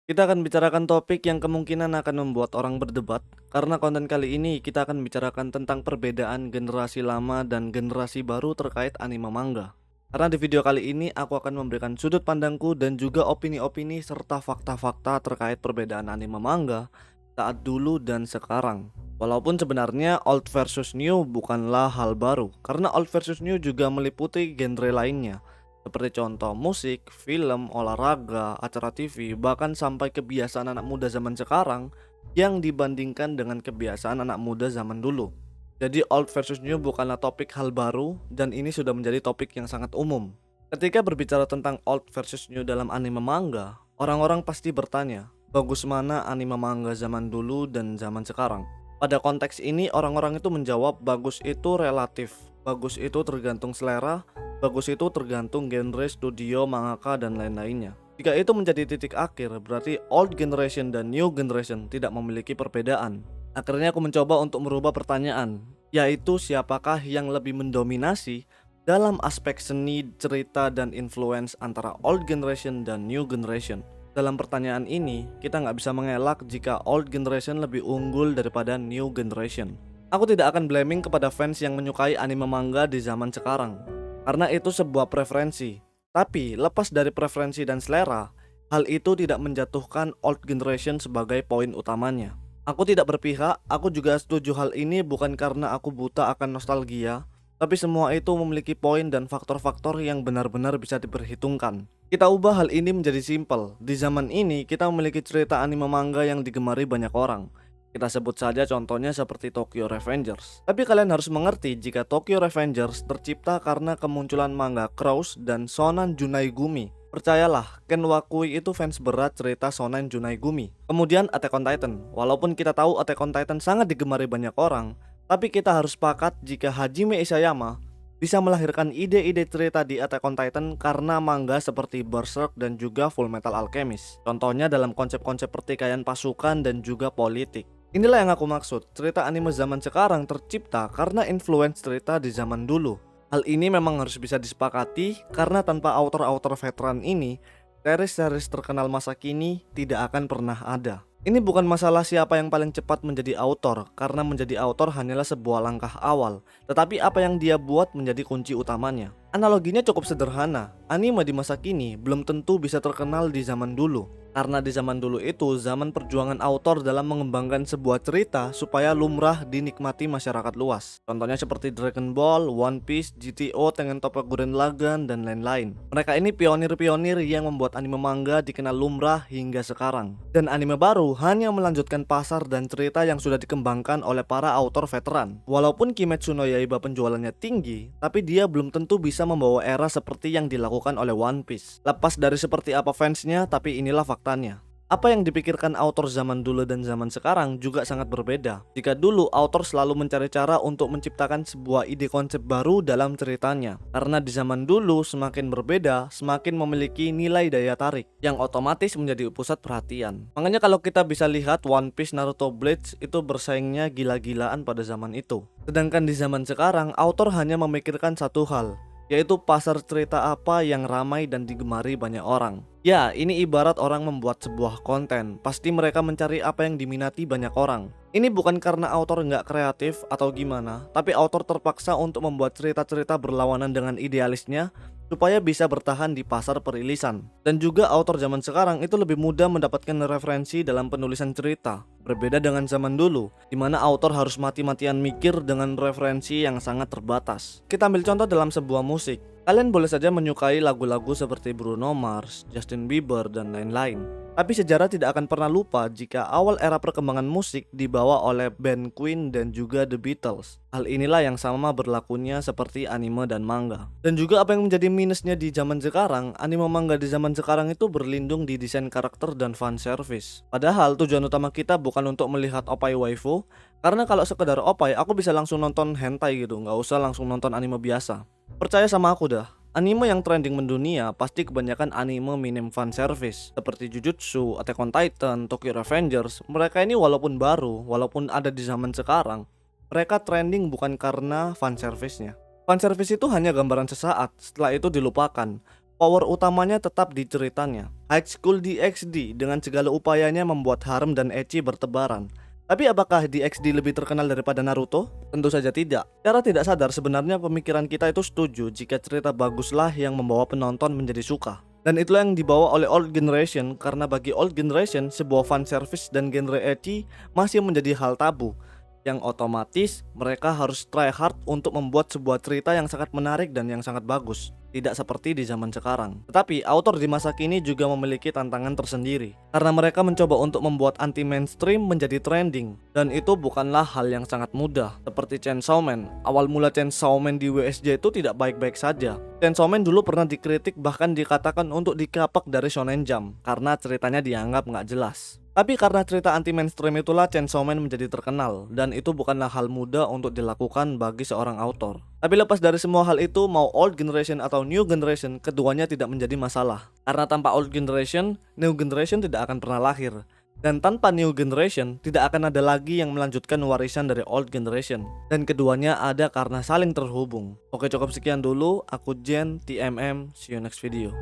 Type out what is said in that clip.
Kita akan bicarakan topik yang kemungkinan akan membuat orang berdebat, karena konten kali ini kita akan bicarakan tentang perbedaan generasi lama dan generasi baru terkait anime manga. Karena di video kali ini aku akan memberikan sudut pandangku dan juga opini-opini serta fakta-fakta terkait perbedaan anime manga saat dulu dan sekarang. Walaupun sebenarnya old versus new bukanlah hal baru, karena old versus new juga meliputi genre lainnya seperti contoh musik, film, olahraga, acara TV, bahkan sampai kebiasaan anak muda zaman sekarang yang dibandingkan dengan kebiasaan anak muda zaman dulu. Jadi old versus new bukanlah topik hal baru dan ini sudah menjadi topik yang sangat umum. Ketika berbicara tentang old versus new dalam anime manga, orang-orang pasti bertanya, bagus mana anime manga zaman dulu dan zaman sekarang? Pada konteks ini orang-orang itu menjawab bagus itu relatif, bagus itu tergantung selera, bagus itu tergantung genre, studio, mangaka, dan lain-lainnya. Jika itu menjadi titik akhir, berarti old generation dan new generation tidak memiliki perbedaan. Akhirnya aku mencoba untuk merubah pertanyaan, yaitu siapakah yang lebih mendominasi dalam aspek seni, cerita, dan influence antara old generation dan new generation. Dalam pertanyaan ini, kita nggak bisa mengelak jika old generation lebih unggul daripada new generation. Aku tidak akan blaming kepada fans yang menyukai anime manga di zaman sekarang, karena itu sebuah preferensi. Tapi lepas dari preferensi dan selera, hal itu tidak menjatuhkan old generation sebagai poin utamanya. Aku tidak berpihak, aku juga setuju hal ini bukan karena aku buta akan nostalgia, tapi semua itu memiliki poin dan faktor-faktor yang benar-benar bisa diperhitungkan. Kita ubah hal ini menjadi simpel. Di zaman ini kita memiliki cerita anime manga yang digemari banyak orang. Kita sebut saja contohnya seperti Tokyo Revengers. Tapi kalian harus mengerti jika Tokyo Revengers tercipta karena kemunculan manga Cross dan Shonen Junai Gumi. Percayalah, Ken Wakui itu fans berat cerita Shonen Junai Gumi. Kemudian Attack on Titan. Walaupun kita tahu Attack on Titan sangat digemari banyak orang, tapi kita harus sepakat jika Hajime Isayama bisa melahirkan ide-ide cerita di Attack on Titan karena manga seperti Berserk dan juga Full Metal Alchemist. Contohnya dalam konsep-konsep pertikaian pasukan dan juga politik. Inilah yang aku maksud, cerita anime zaman sekarang tercipta karena influence cerita di zaman dulu. Hal ini memang harus bisa disepakati karena tanpa author-author veteran ini, series-series terkenal masa kini tidak akan pernah ada. Ini bukan masalah siapa yang paling cepat menjadi autor, karena menjadi autor hanyalah sebuah langkah awal, tetapi apa yang dia buat menjadi kunci utamanya. Analoginya cukup sederhana, anime di masa kini belum tentu bisa terkenal di zaman dulu. Karena di zaman dulu itu zaman perjuangan autor dalam mengembangkan sebuah cerita supaya lumrah dinikmati masyarakat luas. Contohnya seperti Dragon Ball, One Piece, GTO, Tengen Toppa Gurren Lagann, dan lain-lain. Mereka ini pionir-pionir yang membuat anime manga dikenal lumrah hingga sekarang. Dan anime baru hanya melanjutkan pasar dan cerita yang sudah dikembangkan oleh para autor veteran. Walaupun Kimetsu no Yaiba penjualannya tinggi, tapi dia belum tentu bisa membawa era seperti yang dilakukan oleh One Piece. Lepas dari seperti apa fansnya, tapi inilah faktanya. Apa yang dipikirkan autor zaman dulu dan zaman sekarang juga sangat berbeda. Jika dulu autor selalu mencari cara untuk menciptakan sebuah ide konsep baru dalam ceritanya. Karena di zaman dulu semakin berbeda, semakin memiliki nilai daya tarik yang otomatis menjadi pusat perhatian. Makanya kalau kita bisa lihat One Piece, Naruto, Bleach itu bersaingnya gila-gilaan pada zaman itu. Sedangkan di zaman sekarang autor hanya memikirkan satu hal, yaitu pasar cerita apa yang ramai dan digemari banyak orang. Ya, ini ibarat orang membuat sebuah konten, pasti mereka mencari apa yang diminati banyak orang. Ini bukan karena autor nggak kreatif atau gimana, tapi autor terpaksa untuk membuat cerita-cerita berlawanan dengan idealisnya supaya bisa bertahan di pasar perilisan. Dan juga autor zaman sekarang itu lebih mudah mendapatkan referensi dalam penulisan cerita. Berbeda dengan zaman dulu, di mana autor harus mati-matian mikir dengan referensi yang sangat terbatas. Kita ambil contoh dalam sebuah musik. Kalian boleh saja menyukai lagu-lagu seperti Bruno Mars, Justin Bieber, dan lain-lain. Tapi sejarah tidak akan pernah lupa jika awal era perkembangan musik dibawa oleh band Queen dan juga The Beatles. Hal inilah yang sama berlakunya seperti anime dan manga. Dan juga apa yang menjadi minusnya di zaman sekarang, anime manga di zaman sekarang itu berlindung di desain karakter dan fan service. Padahal tujuan utama kita bukan untuk melihat opai waifu, karena kalau sekedar opai aku bisa langsung nonton hentai gitu, nggak usah langsung nonton anime biasa. Percaya sama aku dah, anime yang trending mendunia pasti kebanyakan anime minim fan service seperti Jujutsu, Attack on Titan, Tokyo Revengers. Mereka ini walaupun baru, walaupun ada di zaman sekarang, mereka trending bukan karena fan service-nya. Fan service itu hanya gambaran sesaat, setelah itu dilupakan. power utamanya tetap di ceritanya. High School DxD dengan segala upayanya membuat harem dan ecchi bertebaran. Tapi apakah DxD lebih terkenal daripada Naruto? Tentu saja tidak. Secara tidak sadar sebenarnya pemikiran kita itu setuju jika cerita baguslah yang membawa penonton menjadi suka. Dan itulah yang dibawa oleh Old Generation, karena bagi Old Generation sebuah fan service dan genre ecchi masih menjadi hal tabu, yang otomatis mereka harus try hard untuk membuat sebuah cerita yang sangat menarik dan yang sangat bagus. Tidak seperti di zaman sekarang. Tetapi autor di masa kini juga memiliki tantangan tersendiri, karena mereka mencoba untuk membuat anti mainstream menjadi trending, dan itu bukanlah hal yang sangat mudah. Seperti Chainsaw Man. Awal mula Chainsaw Man di WSJ itu tidak baik-baik saja. Chainsaw Man dulu pernah dikritik, bahkan dikatakan untuk dikapak dari Shonen Jump karena ceritanya dianggap nggak jelas. Tapi karena cerita anti mainstream itulah Chainsaw Man menjadi terkenal, dan itu bukanlah hal mudah untuk dilakukan bagi seorang autor. Tapi lepas dari semua hal itu, mau Old Generation atau New Generation, keduanya tidak menjadi masalah. Karena tanpa Old Generation, New Generation tidak akan pernah lahir. Dan tanpa New Generation, tidak akan ada lagi yang melanjutkan warisan dari Old Generation. Dan keduanya ada karena saling terhubung. Oke, cukup sekian dulu. Aku Jen, TMM. See you next video.